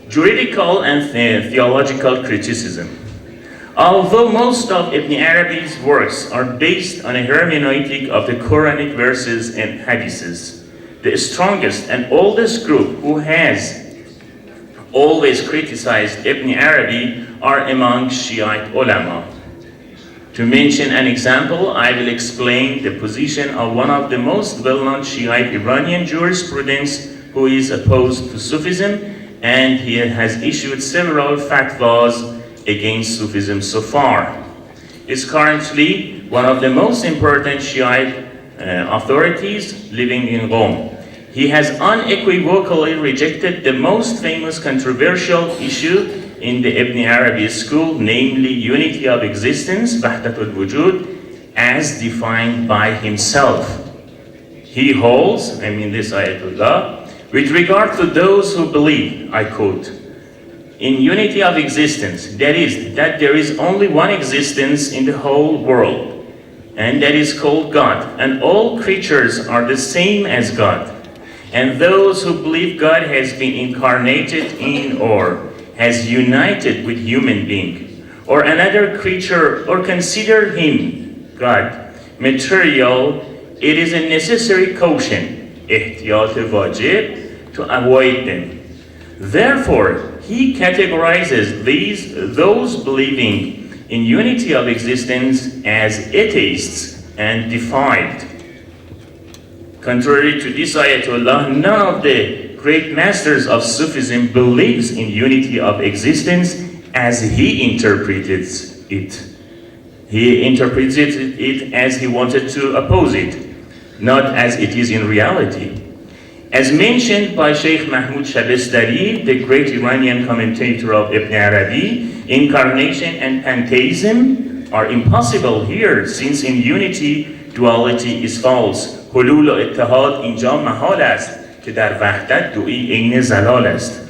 Juridical and theological criticism. Although most of Ibn Arabi's works are based on a hermeneutic of the Quranic verses and hadiths, the strongest and oldest group who has always criticized Ibn Arabi are among Shiite ulama. To mention an example, I will explain the position of one of the most well-known Shiite Iranian jurisprudents who is opposed to Sufism, and he has issued several fatwas against Sufism so far. Is currently one of the most important Shiite authorities living in Rome. He has unequivocally rejected the most famous controversial issue in the Ibn Arabi school, namely unity of existence, Wahdatul Wujud, as defined by himself. He holds, this ayatullah, with regard to those who believe, I quote, in unity of existence, that is, that there is only one existence in the whole world, and that is called God, and all creatures are the same as God. And those who believe God has been incarnated in or has united with human being, or another creature, or consider him, God, material, it is a necessary caution, ihtiyat wajib, to avoid them. Therefore, he categorizes those believing in unity of existence as atheists and defied. Contrary to this ayatollah, none of the great masters of Sufism believes in unity of existence as he interprets it. He interprets it as he wanted to oppose it, not as it is in reality. As mentioned by Sheikh Mahmoud Shabestari, the great Iranian commentator of Ibn Arabi, incarnation and pantheism are impossible here, since in unity, duality is false. حلول و اتحاد اینجا محال است که در وحدت دوئی عین زلال است.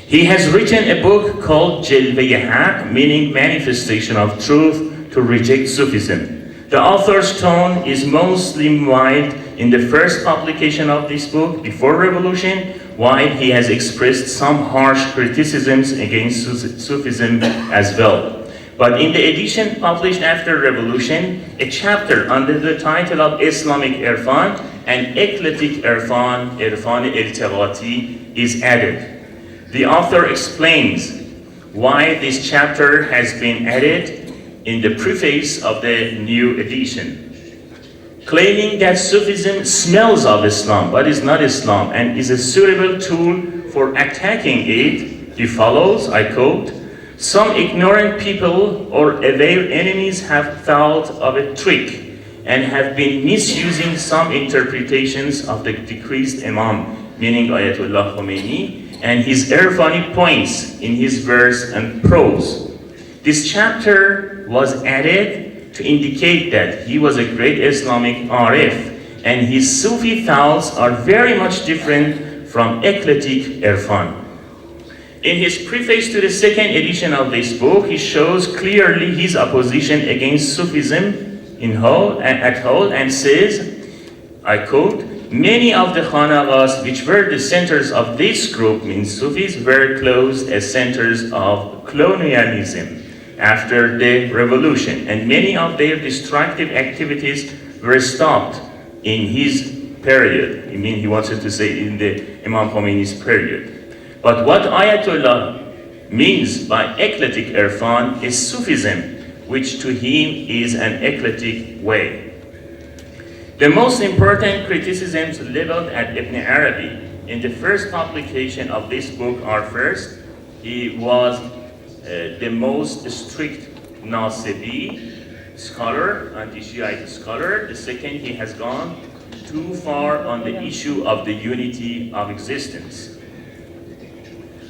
He has written a book called جلوه حق, meaning manifestation of truth, to reject Sufism. The author's tone is mostly mild in the first publication of this book, before revolution, while he has expressed some harsh criticisms against Sufism as well. But in the edition published after revolution, a chapter under the title of Islamic Irfan and Eclectic Irfan, Irfan Iltiqati, is added. The author explains why this chapter has been added in the preface of the new edition, claiming that Sufism smells of Islam but is not Islam and is a suitable tool for attacking it. He follows, I quote, some ignorant people or aware enemies have thought of a trick and have been misusing some interpretations of the decreased Imam, meaning Ayatollah Khomeini, and his Irfani points in his verse and prose. This chapter was added to indicate that he was a great Islamic Arif, and his Sufi thoughts are very much different from eclectic Irfan. In his preface to the second edition of this book, he shows clearly his opposition against Sufism at whole and says, I quote, many of the Khanaqahs which were the centers of this group, means Sufis, were closed as centers of colonialism after the revolution, and many of their destructive activities were stopped in his period. He wanted to say in the Imam Khomeini's period. But what Ayatollah means by eclectic Irfan is Sufism, which to him is an eclectic way. The most important criticisms leveled at Ibn Arabi in the first publication of this book are: first, he was the most strict Nasibi scholar, anti-Shiite scholar. The second, he has gone too far on the issue of the unity of existence.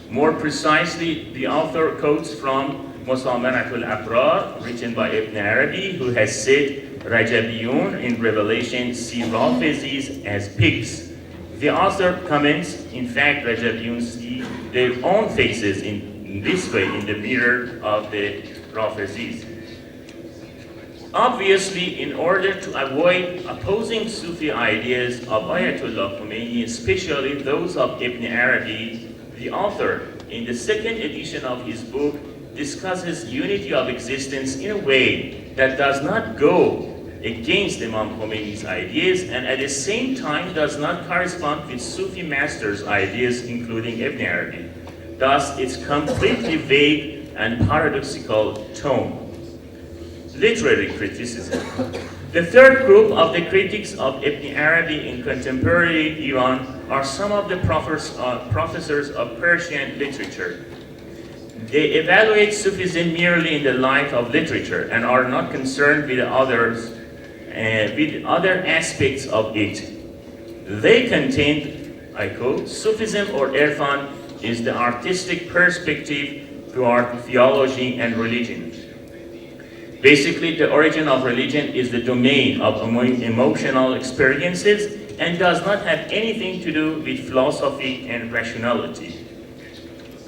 More precisely, the author quotes from Musamaratul Abrar, written by Ibn Arabi, who has said Rajabiyun in Revelation see Rafizis as pigs. The author comments, in fact, Rajabiyun see their own faces in this way in the mirror of the Rafizis. Obviously, in order to avoid opposing Sufi ideas of Ayatollah Khomeini, especially those of Ibn Arabi, The author, in the second edition of his book, discusses unity of existence in a way that does not go against Imam Khomeini's ideas and at the same time does not correspond with Sufi masters' ideas, including Ibn Arabi. Thus, its completely vague and paradoxical tone. Literary criticism. The third group of the critics of Ibn Arabi in contemporary Iran are some of the professors of Persian literature. They evaluate Sufism merely in the light of literature and are not concerned with other aspects of it. They contend, I quote, Sufism or Irfan is the artistic perspective toward theology and religion. Basically, the origin of religion is the domain of emotional experiences and does not have anything to do with philosophy and rationality.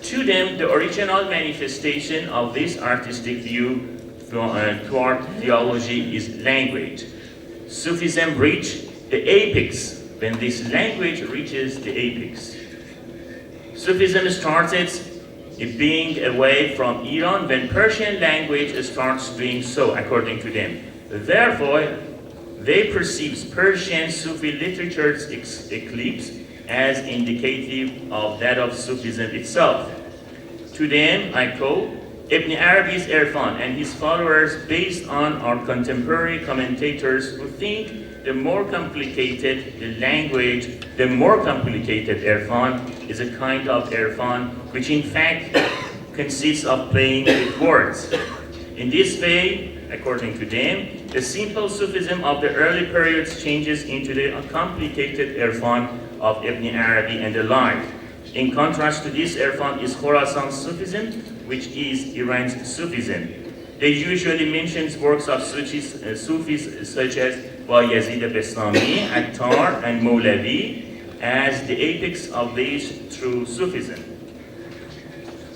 To them, the original manifestation of this artistic view toward theology is language. Sufism reached the apex when this language reaches the apex. Sufism started being away from Iran when Persian language starts doing so, according to them. Therefore, they perceive Persian Sufi literature's eclipse as indicative of that of Sufism itself. To them, I quote, Ibn Arabi's Irfan and his followers, based on our contemporary commentators who think the more complicated the language, the more complicated Irfan is a kind of Irfan which in fact consists of playing with words. In this way, according to them, the simple Sufism of the early periods changes into the complicated Irfan of Ibn Arabi and the like. In contrast to this, Irfan is Khorasan Sufism, which is Iran's Sufism. They usually mention works of Sufis such as Bayezid Bastami, Attar, and Mawlavi as the apex of these true Sufism.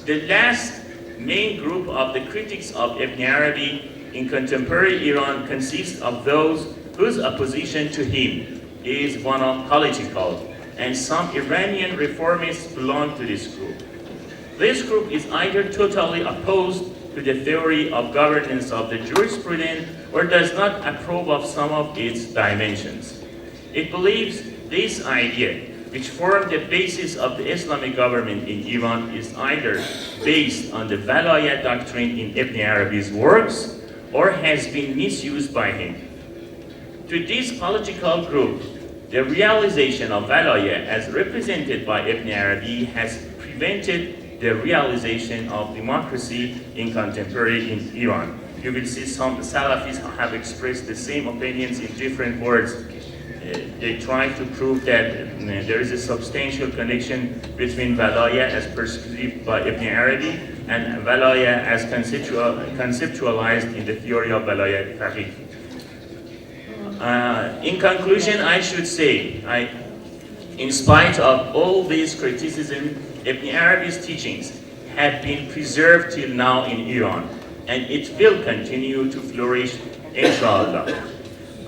The last main group of the critics of Ibn Arabi in contemporary Iran consists of those whose opposition to him is one of political, and some Iranian reformists belong to this group. This group is either totally opposed to the theory of governance of the jurisprudence or does not approve of some of its dimensions. It believes this idea, which formed the basis of the Islamic government in Iran, is either based on the Walayat doctrine in Ibn Arabi's works or has been misused by him. To this political group, the realization of Walayat as represented by Ibn Arabi has prevented the realization of democracy in contemporary in Iran. You will see some Salafis have expressed the same opinions in different words. They try to prove that there is a substantial connection between Walayat as perceived by Ibn Arabi and Walayat as conceptualized in the theory of Walayat Faqih. In conclusion, I should say, in spite of all these criticism, Ibn Arabi's teachings have been preserved till now in Iran, and it will continue to flourish, inshallah.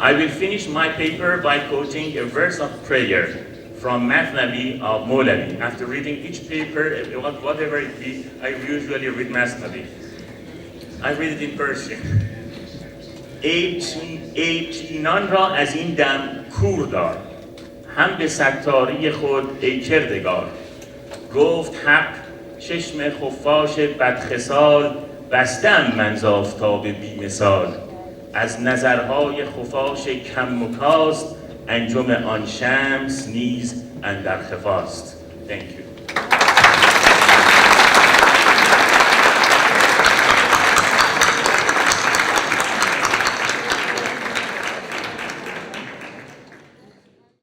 I will finish my paper by quoting a verse of prayer from Mathnavi of Mawlavi. After reading each paper, whatever it be, I usually read Mathnavi. I read it in Persian. ای چینان را از این دم کور دار هم به ستاری خود ای کردگار گفت حق چشم خفاش بدخصال بستم من ز آفتاب بی مثال از نظرهای خفاش کم و کاست انجم آن شمس نیز اندر خفاست. Thank you.